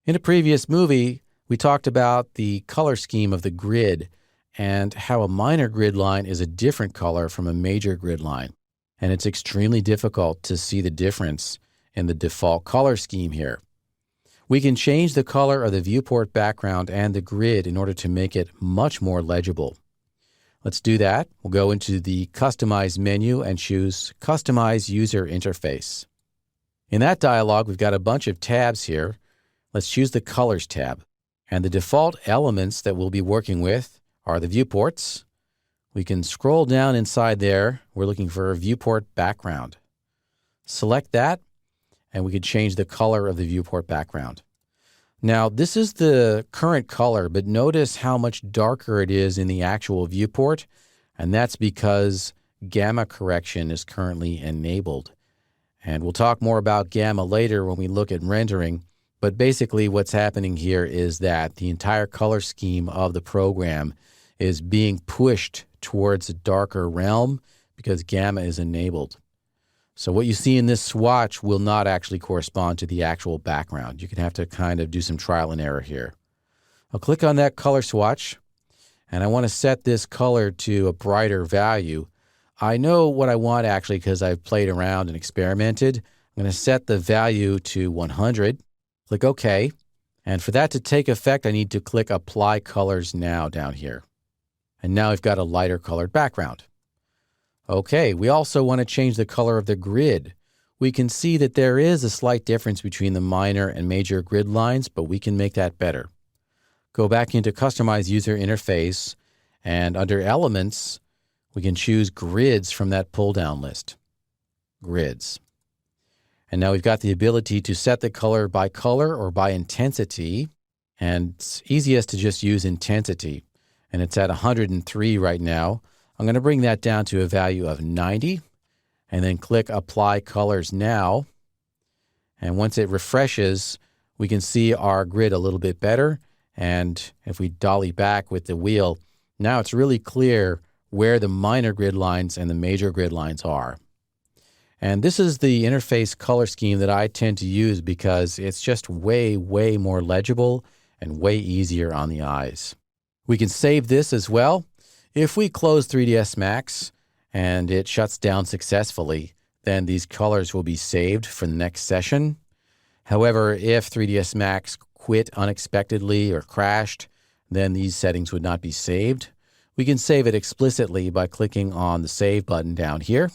In a previous movie, we talked about the color scheme of the grid and how a minor grid line is a different color from a major grid line. And it's extremely difficult to see the difference in the default color scheme here. We can change the color of the viewport background and the grid in order to make it much more legible. Let's do that. We'll go into the Customize menu and choose Customize User Interface. In that dialog, we've got a bunch of tabs here. Let's choose the Colors tab. And the default elements that we'll be working with are the viewports. We can scroll down inside there. We're looking for a viewport background. Select that, and we can change the color of the viewport background. Now, this is the current color, but notice how much darker it is in the actual viewport, and that's because gamma correction is currently enabled. And we'll talk more about gamma later when we look at rendering, but basically what's happening here is that the entire color scheme of the program is being pushed towards a darker realm because gamma is enabled. So what you see in this swatch will not actually correspond to the actual background. You're going to have to kind of do some trial and error here. I'll click on that color swatch, and I want to set this color to a brighter value. I know what I want actually because I've played around and experimented. I'm going to set the value to 100. Click OK. And for that to take effect, I need to click Apply Colors Now down here. And now we've got a lighter colored background. Okay, we also want to change the color of the grid. We can see that there is a slight difference between the minor and major grid lines, but we can make that better. Go back into Customize User Interface, and under Elements, we can choose Grids from that pull-down list. Grids. And now we've got the ability to set the color by color or by intensity, and it's easiest to just use intensity. And it's at 103 right now. I'm going to bring that down to a value of 90 and then click Apply Colors Now. And once it refreshes, we can see our grid a little bit better. And if we dolly back with the wheel, now it's really clear where the minor grid lines and the major grid lines are. And this is the interface color scheme that I tend to use because it's just way, way more legible and way easier on the eyes. We can save this as well. If we close 3ds Max and it shuts down successfully, then these colors will be saved for the next session. However, if 3ds Max quit unexpectedly or crashed, then these settings would not be saved. We can save it explicitly by clicking on the Save button down here.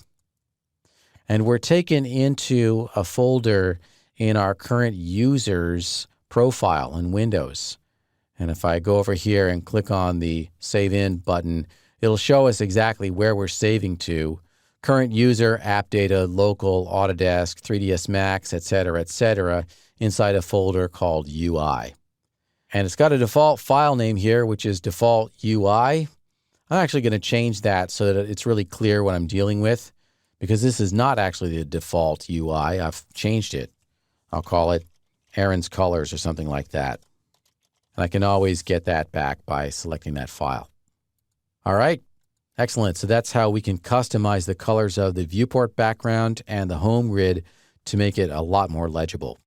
And we're taken into a folder in our current user's profile in Windows. And if I go over here and click on the Save In button, it'll show us exactly where we're saving to. Current user, app data, local, Autodesk, 3ds Max, etc., inside a folder called UI. And it's got a default file name here, which is default UI. I'm actually going to change that so that it's really clear what I'm dealing with, because this is not actually the default UI. I've changed it. I'll call it Aaron's Colors or something like that. And I can always get that back by selecting that file. All right, excellent. So that's how we can customize the colors of the viewport background and the home grid to make it a lot more legible.